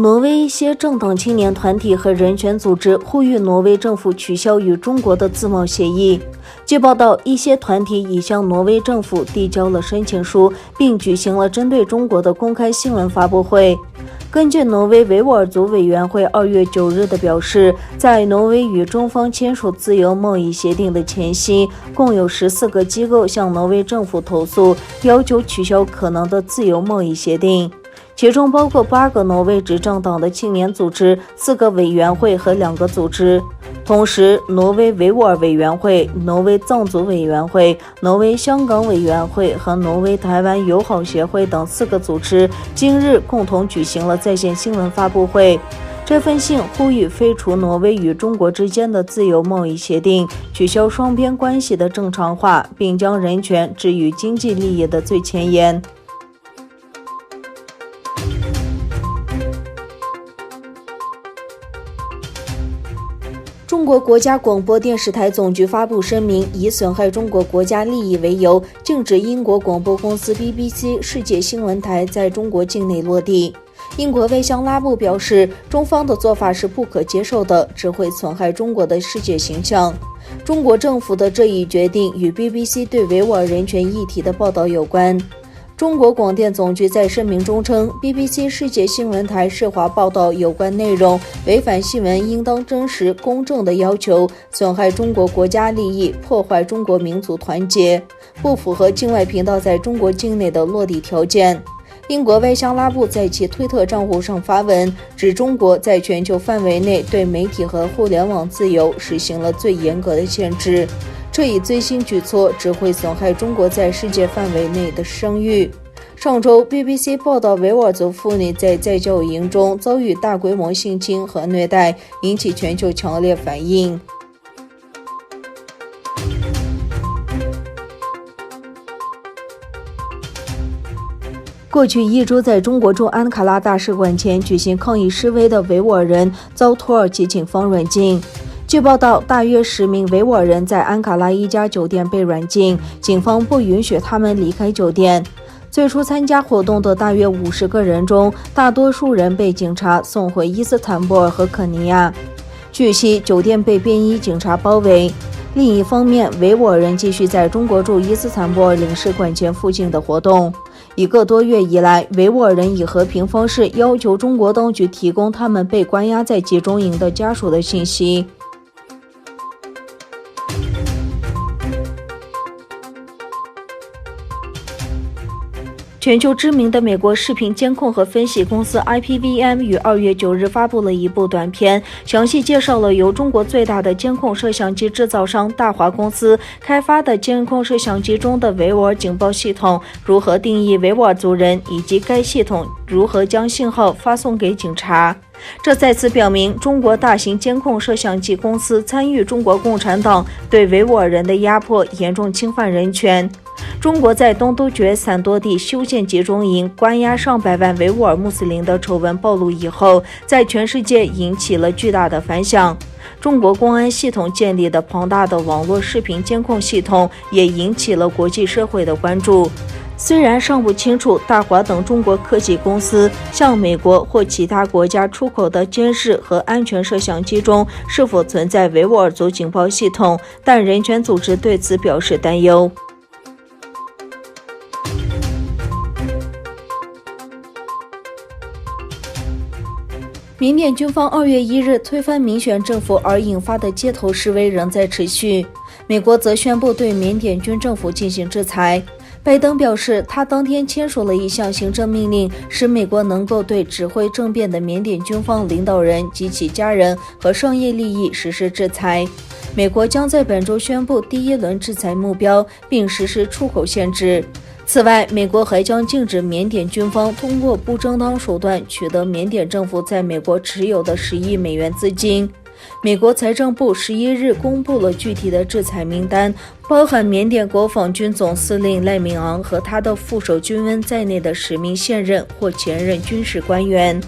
挪威一些政党青年团体和人权组织呼吁挪威政府取消与中国的自贸协议。据报道，一些团体已向挪威政府递交了申请书，并举行了针对中国的公开新闻发布会。根据挪威维吾尔族委员会2月9日的表示，在挪威与中方签署自由贸易协定的前夕，共有14个机构向挪威政府投诉，要求取消可能的自由贸易协定。其中包括8个挪威执政党的青年组织、4个委员会和2个组织。同时，挪威维吾尔委员会、挪威藏族委员会、挪威香港委员会和挪威台湾友好协会等4个组织今日共同举行了在线新闻发布会。这份信呼吁废除挪威与中国之间的自由贸易协定，取消双边关系的正常化，并将人权置于经济利益的最前沿。中国国家广播电视台总局发布声明，以损害中国国家利益为由，禁止英国广播公司 BBC 世界新闻台在中国境内落地。英国外相拉布表示，中方的做法是不可接受的，只会损害中国的世界形象。中国政府的这一决定与 BBC 对维吾尔人权议题的报道有关。中国广电总局在声明中称 ，BBC 世界新闻台涉华报道有关内容违反新闻应当真实公正的要求，损害中国国家利益，破坏中国民族团结，不符合境外频道在中国境内的落地条件。英国外相拉布在其推特账户上发文，指中国在全球范围内对媒体和互联网自由实行了最严格的限制。这一最新举措只会损害中国在世界范围内的声誉。上周 BBC 报道维吾尔族妇女在教育营中遭遇大规模性侵和虐待，引起全球强烈反应。过去1周，在中国驻安卡拉大使馆前举行抗议示威的维吾尔人遭土耳其警方软禁。据报道，大约10名维吾尔人在安卡拉一家酒店被软禁，警方不允许他们离开酒店。最初参加活动的大约50个人中，大多数人被警察送回伊斯坦布尔和肯尼亚。据悉，酒店被便衣警察包围。另一方面，维吾尔人继续在中国驻伊斯坦布尔领事馆前附近的活动。1个多月以来，维吾尔人以和平方式要求中国当局提供他们被关押在集中营的家属的信息。全球知名的美国视频监控和分析公司 IPVM 于2月9日发布了一部短片，详细介绍了由中国最大的监控摄像机制造商大华公司开发的监控摄像机中的维吾尔警报系统如何定义维吾尔族人，以及该系统如何将信号发送给警察。这再次表明，中国大型监控摄像机公司参与中国共产党对维吾尔人的压迫，严重侵犯人权。中国在东突厥散多地修建集中营，关押上百万维吾尔穆斯林的丑闻暴露以后，在全世界引起了巨大的反响。中国公安系统建立的庞大的网络视频监控系统也引起了国际社会的关注。虽然尚不清楚大华等中国科技公司向美国或其他国家出口的监视和安全摄像机中是否存在维吾尔族警报系统，但人权组织对此表示担忧。缅甸军方2月1日推翻民选政府而引发的街头示威仍在持续，美国则宣布对缅甸军政府进行制裁。拜登表示，他当天签署了一项行政命令，使美国能够对指挥政变的缅甸军方领导人及其家人和商业利益实施制裁。美国将在本周宣布第1轮制裁目标，并实施出口限制。此外，美国还将禁止缅甸军方通过不正当手段取得缅甸政府在美国持有的10亿美元资金。美国财政部11日公布了具体的制裁名单，包含缅甸国防军总司令赖敏昂和他的副手军恩在内的10名现任或前任军事官员。